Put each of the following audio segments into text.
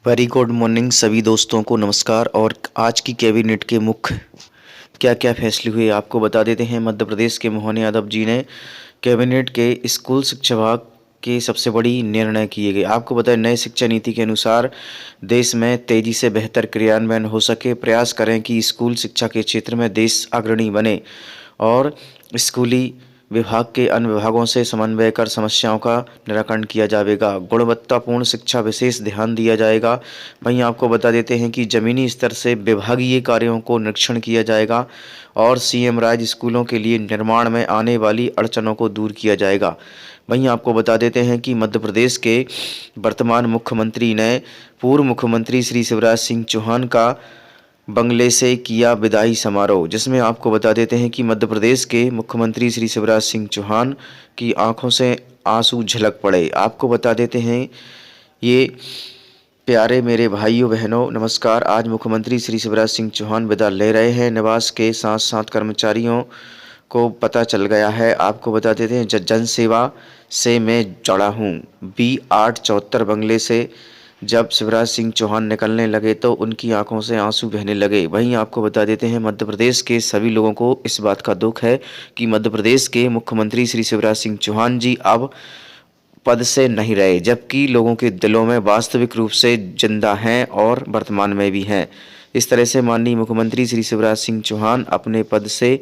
Very good morning सभी दोस्तों को नमस्कार। और आज की कैबिनेट के मुख्य क्या क्या फैसले हुए आपको बता देते हैं। मध्य प्रदेश के मोहन यादव जी ने कैबिनेट के स्कूल शिक्षा विभाग के सबसे बड़ी निर्णय किए गए। आपको बताएं, नई शिक्षा नीति के अनुसार देश में तेजी से बेहतर क्रियान्वयन हो सके, प्रयास करें कि स्कूल शिक्षा के क्षेत्र में देश अग्रणी बने और स्कूली विभाग के अन्य विभागों से समन्वय कर समस्याओं का निराकरण किया जाएगा। गुणवत्तापूर्ण शिक्षा विशेष ध्यान दिया जाएगा। वहीं आपको बता देते हैं कि जमीनी स्तर से विभागीय कार्यों को निरीक्षण किया जाएगा और सीएम राज्य स्कूलों के लिए निर्माण में आने वाली अड़चनों को दूर किया जाएगा। वहीं आपको बता देते हैं कि मध्य प्रदेश के वर्तमान मुख्यमंत्री ने पूर्व मुख्यमंत्री श्री शिवराज सिंह चौहान का बंगले से किया विदाई समारोह, जिसमें आपको बता देते हैं कि मध्य प्रदेश के मुख्यमंत्री श्री शिवराज सिंह चौहान की आंखों से आंसू झलक पड़े। आपको बता देते हैं, ये प्यारे मेरे भाइयों बहनों नमस्कार। आज मुख्यमंत्री श्री शिवराज सिंह चौहान विदा ले रहे हैं। निवास के साथ साथ कर्मचारियों को पता चल गया है। आपको बता देते हैं, जन सेवा से मैं जुड़ा हूँ। B874 बंगले से जब शिवराज सिंह चौहान निकलने लगे तो उनकी आंखों से आंसू बहने लगे। वहीं आपको बता देते हैं, मध्य प्रदेश के सभी लोगों को इस बात का दुख है कि मध्य प्रदेश के मुख्यमंत्री श्री शिवराज सिंह चौहान जी अब पद से नहीं रहे, जबकि लोगों के दिलों में वास्तविक रूप से जिंदा हैं और वर्तमान में भी हैं। इस तरह से माननीय मुख्यमंत्री श्री शिवराज सिंह चौहान अपने पद से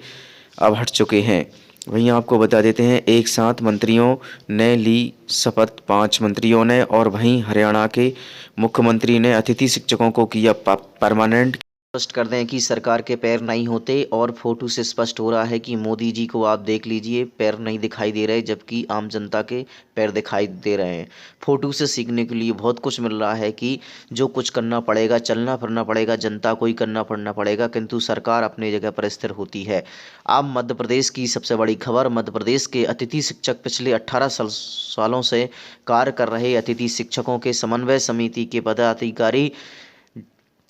अब हट चुके हैं। वहीं आपको बता देते हैं, एक साथ मंत्रियों ने ली शपथ, 5 मंत्रियों ने। और वहीं हरियाणा के मुख्यमंत्री ने अतिथि शिक्षकों को किया परमानेंट। स्पष्ट कर दें कि सरकार के पैर नहीं होते और फोटो से स्पष्ट हो रहा है कि मोदी जी को आप देख लीजिए, पैर नहीं दिखाई दे रहे, जबकि आम जनता के पैर दिखाई दे रहे हैं। फोटो से सीखने के लिए बहुत कुछ मिल रहा है कि जो कुछ करना पड़ेगा, चलना फिरना पड़ेगा, जनता को ही करना पड़ना पड़ेगा, किंतु सरकार अपनी जगह पर स्थिर होती है। अब मध्य प्रदेश की सबसे बड़ी खबर, मध्य प्रदेश के अतिथि शिक्षक पिछले 18 सालों से कार्य कर रहे अतिथि शिक्षकों के समन्वय समिति के पदाधिकारी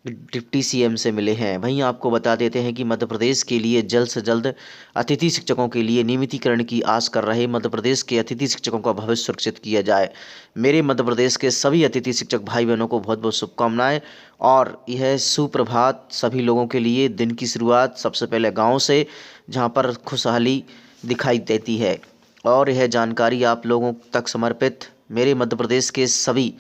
डिप्टी सीएम से मिले हैं। वहीं आपको बता देते हैं कि मध्य प्रदेश के लिए जल्द से जल्द अतिथि शिक्षकों के लिए नियमितीकरण की आस कर रहे मध्य प्रदेश के अतिथि शिक्षकों का भविष्य सुरक्षित किया जाए। मेरे मध्य प्रदेश के सभी अतिथि शिक्षक भाई बहनों को बहुत बहुत शुभकामनाएं। और यह सुप्रभात सभी लोगों के लिए। दिन की शुरुआत सबसे पहले गाँव से, जहाँ पर खुशहाली दिखाई देती है। और यह जानकारी आप लोगों तक समर्पित मेरे मध्य प्रदेश के सभी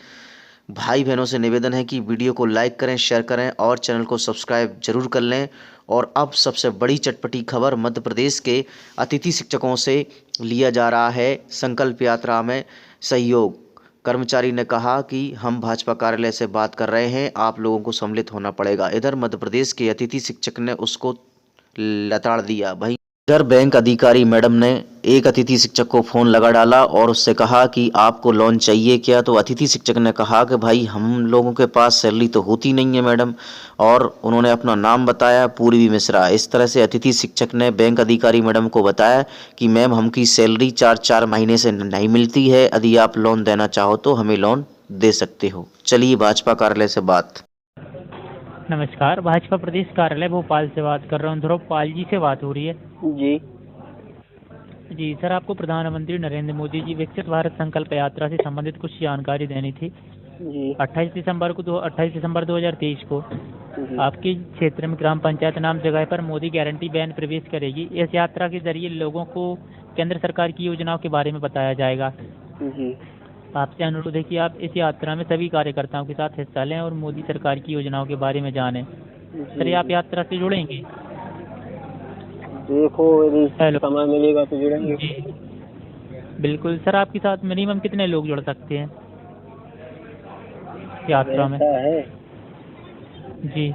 भाई बहनों से निवेदन है कि वीडियो को लाइक करें, शेयर करें और चैनल को सब्सक्राइब जरूर कर लें। और अब सबसे बड़ी चटपटी खबर, मध्य प्रदेश के अतिथि शिक्षकों से लिया जा रहा है संकल्प यात्रा में सहयोग। कर्मचारी ने कहा कि हम भाजपा कार्यालय से बात कर रहे हैं, आप लोगों को सम्मिलित होना पड़ेगा। इधर मध्य प्रदेश के अतिथि शिक्षक ने उसको लताड़ दिया। भाई इधर बैंक अधिकारी मैडम ने एक अतिथि शिक्षक को फ़ोन लगा डाला और उससे कहा कि आपको लोन चाहिए क्या। तो अतिथि शिक्षक ने कहा कि भाई हम लोगों के पास सैलरी तो होती नहीं है मैडम। और उन्होंने अपना नाम बताया, पूर्वी मिश्रा। इस तरह से अतिथि शिक्षक ने बैंक अधिकारी मैडम को बताया कि मैम हमकी सैलरी 4 महीने से नहीं मिलती है, यदि आप लोन देना चाहो तो हमें लोन दे सकते हो। चलिए भाजपा कार्यालय से बात। नमस्कार, भाजपा प्रदेश कार्यालय भोपाल से बात कर रहा हूँ। ध्रुवपाल जी से बात हो रही है? जी सर, आपको प्रधानमंत्री नरेंद्र मोदी जी विकसित भारत संकल्प यात्रा से संबंधित कुछ जानकारी देनी थी। जी 28 दिसंबर 2023 को आपके क्षेत्र में ग्राम पंचायत नाम जगह पर मोदी गारंटी वैन प्रवेश करेगी। इस यात्रा के जरिए लोगों को केंद्र सरकार की योजनाओं के बारे में बताया जाएगा। जी आपसे अनुरोध है कि आप इस यात्रा में सभी कार्यकर्ताओं के साथ हिस्सा लें और मोदी सरकार की योजनाओं के बारे में जानें। सर, आप यात्रा से जुड़ेंगे? देखो, यदि समय मिलेगा तो जुड़ेंगे। जी बिल्कुल सर। आपके साथ मिनिमम कितने लोग जुड़ सकते हैं यात्रा में? है जी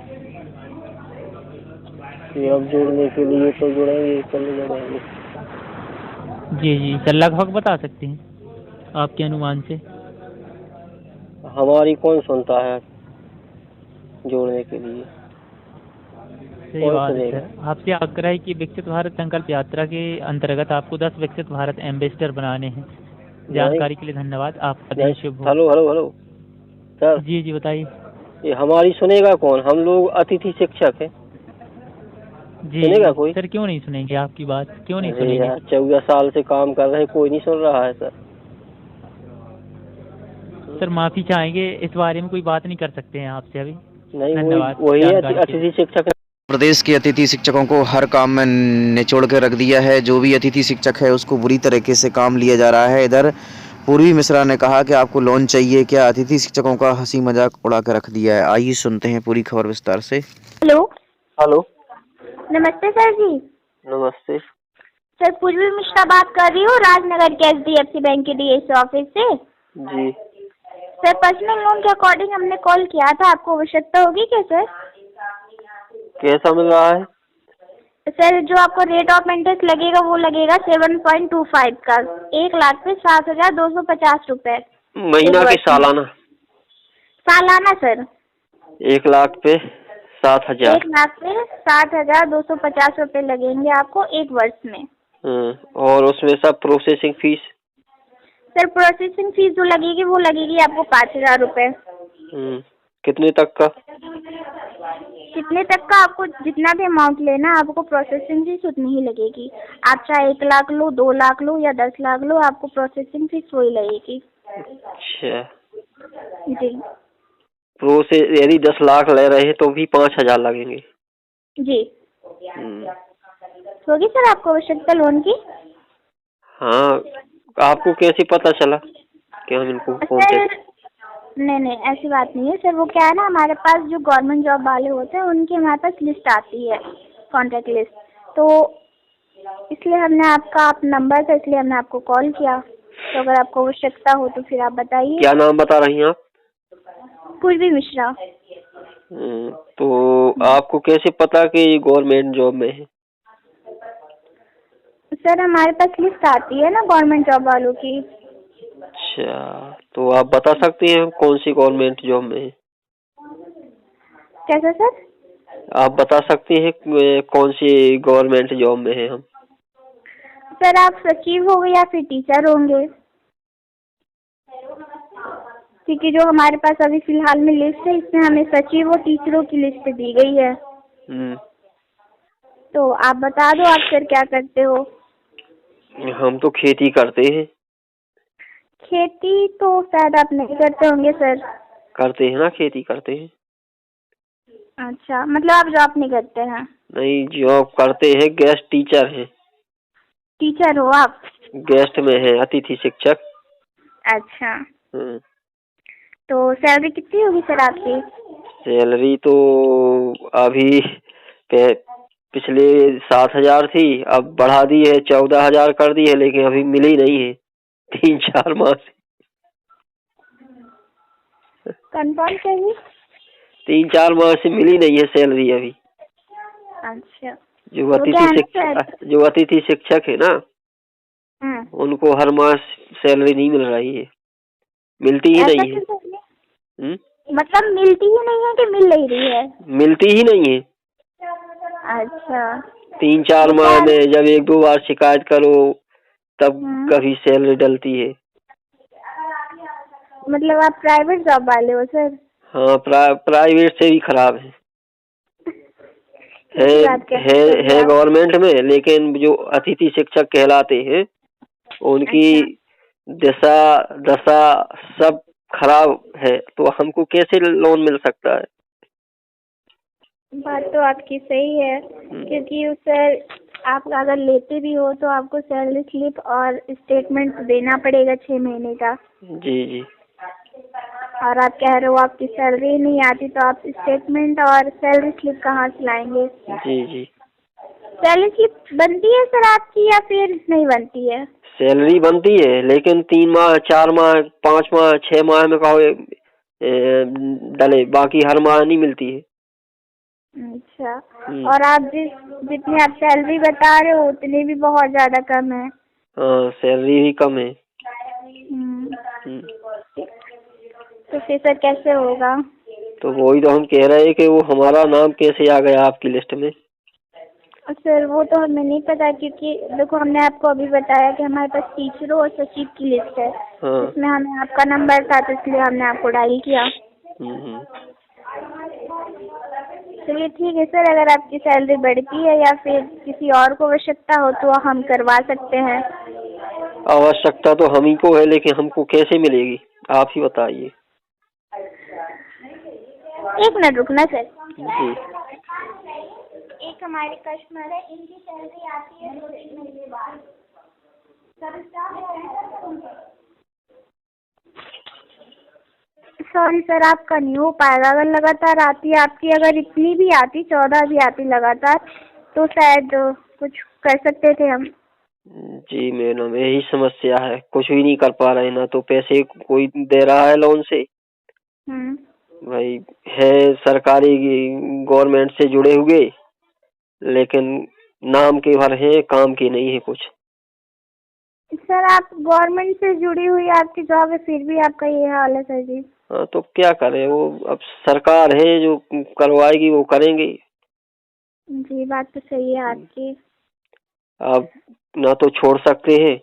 कि अब जुड़ने के लिए तो जुड़ेंगे, चले जुड़ेंगे। जी सर, लगभग बता सकते हैं आपके अनुमान से? हमारी कौन सुनता है जोड़ने के लिए। सही बात है सर। आपसे आग्रह है कि विकसित भारत संकल्प यात्रा के अंतर्गत आपको 10 विकसित भारत एम्बेसडर बनाने हैं। जानकारी के लिए धन्यवाद। आपका दिन शुभ हो। Hello sir. जी बताइए। ये हमारी सुनेगा कौन? हम लोग अतिथि शिक्षक हैं। जी सुनेगा कोई? सर, क्यों नहीं सुनेंगे आपकी बात? क्यों नहीं सुनेंगे? 14 साल से काम कर रहे हैं, कोई नहीं सुन रहा है सर। सर माफ़ी चाहेंगे, इस बारे में कोई बात नहीं कर सकते हैं आपसे अभी। नहीं, धन्यवाद वही है जानकारी के लिए। अतिथि शिक्षक। प्रदेश के अतिथि शिक्षकों को हर काम में निचोड़ के रख दिया है। जो भी अतिथि शिक्षक है उसको बुरी तरीके से काम लिया जा रहा है। इधर पूर्वी मिश्रा ने कहा कि आपको लोन चाहिए क्या, अतिथि शिक्षकों का हंसी मजाक उड़ा कर रख दिया है। आइए सुनते हैं पूरी खबर विस्तार से। हेलो। हेलो। नमस्ते सर जी। नमस्ते। सर पूर्वी मिश्रा बात कर रही हूँ, राजनगर के HDFC बैंक के DSC ऑफिस से। जी। सर पर्सनल लोन के अकॉर्डिंग हमने कॉल किया था, आपको आवश्यकता होगी क्या सर? कैसा मिल रहा है? सर जो आपको रेट ऑफ इंटरेस्ट लगेगा वो लगेगा 7.25 का, 1,00,000 पे 7,250 रुपए। महीना की सालाना? सालाना सर। 1,00,000 पे 7,000। 1,00,000 पे 7,250 रुपए लगेंगे आपको एक वर्ष में। और उसमें सब processing fees? Sir processing fees जो लगेगी वो लगेगी आपको 5,000 रुपए। कितने तक का? कितने तक का? आपको जितना भी अमाउंट लेना आपको प्रोसेसिंग फीस उतनी ही लगेगी। आप चाहे 1,00,000 लो, 2,00,000 लो या 10,00,000 लो, आपको प्रोसेसिंग फीस वही लगेगी। अच्छा। जी यदि 10 लाख ले रहे हैं तो भी 5,000 लगेंगे? जी। होगी सर आपको आवश्यकता लोन की? हाँ। आपको कैसे पता चला कि हम इनको फोन पे? सर नहीं ऐसी बात नहीं है सर, वो क्या है ना, हमारे पास जो गवर्नमेंट जॉब वाले होते हैं उनकी हमारे पास लिस्ट आती है, कॉन्टैक्ट लिस्ट, तो इसलिए हमने आपका नंबर था, इसलिए हमने आपको कॉल किया। तो अगर आपको आवश्यकता हो तो फिर आप बताइए। क्या नाम बता रही हैं आप? पूर्वी मिश्रा। तो आपको कैसे पता कि ये गवर्नमेंट जॉब में है? सर हमारे पास लिस्ट आती है ना गवर्नमेंट जॉब वालों की। अच्छा, तो आप बता सकती हैं कौन सी गवर्नमेंट जॉब में है? कैसा सर? आप बता सकती हैं कौन सी गवर्नमेंट जॉब में है हम? सर आप सचिव होंगे या फिर टीचर होंगे, क्योंकि जो हमारे पास अभी फिलहाल में लिस्ट है इसमें हमें सचिव और टीचरों की लिस्ट दी गई है। तो आप बता दो आप सर क्या करते हो? हम तो खेती करते हैं। खेती तो शायद आप नहीं करते होंगे सर। करते हैं ना, खेती करते हैं। अच्छा, मतलब आप जॉब नहीं करते हैं? नहीं, जॉब करते हैं, गेस्ट टीचर हैं। टीचर हो आप? गेस्ट में है, अतिथि शिक्षक। अच्छा। तो सैलरी कितनी होगी सर आपकी? सैलरी तो अभी पिछले 7,000 थी, अब बढ़ा दी है, 14,000 कर दी है, लेकिन अभी मिली नहीं है 3-4 माह से। कंफर्म चाहिए? 3-4 माह से मिली नहीं है सैलरी अभी। अच्छा। जो अतिथि शिक्षक है ना, उनको हर मास सैलरी नहीं मिल रही है, मिलती ही नहीं है। मतलब मिलती ही नहीं है कि मिल नहीं रही है? मिलती ही नहीं है। अच्छा। 3-4 माह में जब 1-2 बार शिकायत करो तब कभी सैलरी डलती है। मतलब आप प्राइवेट जॉब वाले हो सर? हाँ, प्राइवेट से भी खराब है। है गवर्नमेंट में, लेकिन जो अतिथि शिक्षक कहलाते हैं उनकी दशा सब खराब है, तो हमको कैसे लोन मिल सकता है? बात तो आपकी सही है, क्योंकि सर आप अगर लेते भी हो तो आपको सैलरी स्लिप और स्टेटमेंट देना पड़ेगा 6 महीने का। जी। और आप कह रहे हो आपकी सैलरी नहीं आती, तो आप स्टेटमेंट और सैलरी स्लिप कहाँ से लाएंगे? जी। सैलरी स्लिप बनती है सर आपकी या फिर नहीं बनती है? सैलरी बनती है, लेकिन 3 माह, 4 माह, 5 माह, 6 माह में कहो डले, बाकी हर माह नहीं मिलती है। अच्छा। और आप जितनी आप सैलरी बता रहे हो उतनी भी बहुत ज्यादा कम है। हाँ, सैलरी भी कम है। तो फिर सर कैसे होगा? तो वही तो हम कह रहे हैं कि वो हमारा नाम कैसे आ गया आपकी लिस्ट में? सर वो तो हमें नहीं पता, क्योंकि देखो हमने आपको अभी बताया कि हमारे पास टीचरों और सचिव की लिस्ट है। इसमें हमें आपका नंबर था तो इसलिए हमने आपको डायल किया। चलिए ठीक है सर, अगर आपकी सैलरी बढ़ती है या फिर किसी और को आवश्यकता हो तो हम करवा सकते हैं। आवश्यकता तो हम ही को है, लेकिन हमको कैसे मिलेगी? आप ही बताइए। एक मिनट रुकना सर। जी। एक हमारे कस्टमर है, इनकी सैलरी आती है 2-3 महीने बाद। सॉरी सर, आपका नहीं हो पाएगा। अगर लगातार आती है आपकी, अगर इतनी भी आती 14 भी आती लगातार, तो शायद कुछ कर सकते थे हम। जी मैडम, यही समस्या है, कुछ भी नहीं कर पा रहे ना, तो पैसे कोई दे रहा है लोन से। भाई है सरकारी गवर्नमेंट से जुड़े हुए, लेकिन नाम के भर हैं, काम की नहीं है कुछ। सर आप गवर्नमेंट से जुड़ी हुई आपकी जॉब है, फिर भी आपका ये हाल है सर जी। हाँ तो क्या करें, वो अब सरकार है जो करवाएगी वो करेंगे। जी बात तो सही है आपकी। अब ना तो छोड़ सकते हैं,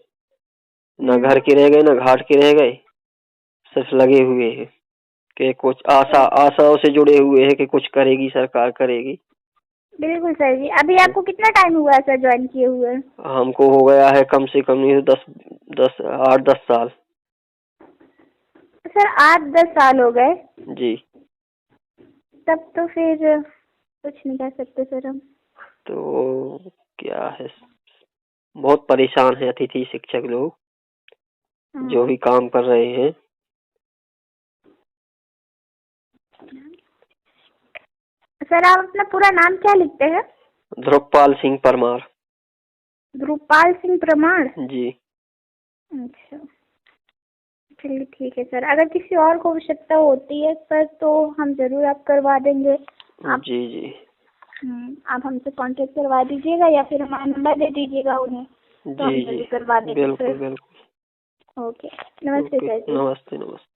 ना घर के रह गए ना घाट के रह गए, सिर्फ लगे हुए हैं कि कुछ आशाओं से जुड़े हुए हैं कि कुछ करेगी सरकार, करेगी। बिल्कुल सर जी। अभी आपको कितना टाइम हुआ है सर ज्वाइन किए हुए? हमको हो गया है कम से कम नहीं 8-10 साल। सर 8-10 साल हो गए? जी। तब तो फिर कुछ नहीं कर सकते सर हम। तो क्या है, बहुत परेशान है अतिथि शिक्षक लोग जो भी काम कर रहे हैं। सर आप अपना पूरा नाम क्या लिखते हैं? ध्रुवपाल सिंह परमार। ध्रुवपाल सिंह परमार? जी। अच्छा चलिए ठीक है सर। अगर किसी और को आवश्यकता होती है सर तो हम जरूर आप करवा देंगे। आप जी जी। आप हमसे कांटेक्ट करवा दीजिएगा या फिर हमारा नंबर दे दीजिएगा उन्हें, तो हम जी जरूर करवा देंगे। बिल्कुल बिल्कुल। ओके नमस्ते सर जी। नमस्ते नमस्ते।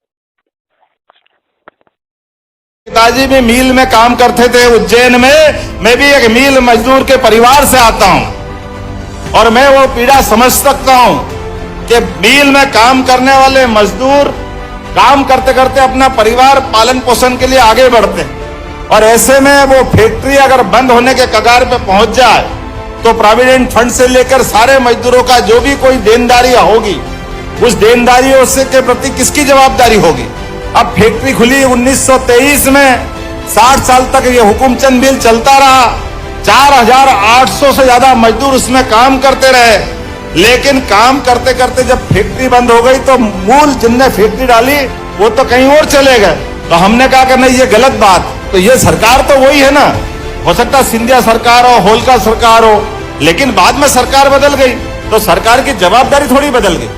पिताजी भी मिल में काम करते थे उज्जैन में। मैं भी एक मिल मजदूर के परिवार से आता हूं और मैं वो पीड़ा समझ सकता हूं कि मिल में काम करने वाले मजदूर काम करते करते अपना परिवार पालन पोषण के लिए आगे बढ़ते हैं, और ऐसे में वो फैक्ट्री अगर बंद होने के कगार पे पहुंच जाए तो प्रोविडेंट फंड से लेकर सारे मजदूरों का जो भी कोई देनदारी होगी, उस देनदारियों से के प्रति किसकी जवाबदारी होगी। अब फैक्ट्री खुली 1923 में, 60 साल तक ये हुकुमचंद मिल चलता रहा। 4800 से ज्यादा मजदूर उसमें काम करते रहे, लेकिन काम करते करते जब फैक्ट्री बंद हो गई तो मूल जिनने फैक्ट्री डाली वो तो कहीं और चले गए। तो हमने कहा कि नहीं, ये गलत बात। तो ये सरकार तो वही है ना, हो सकता सिंधिया सरकार हो, होलकर सरकार हो, लेकिन बाद में सरकार बदल गई तो सरकार की जवाबदारी थोड़ी बदल गई।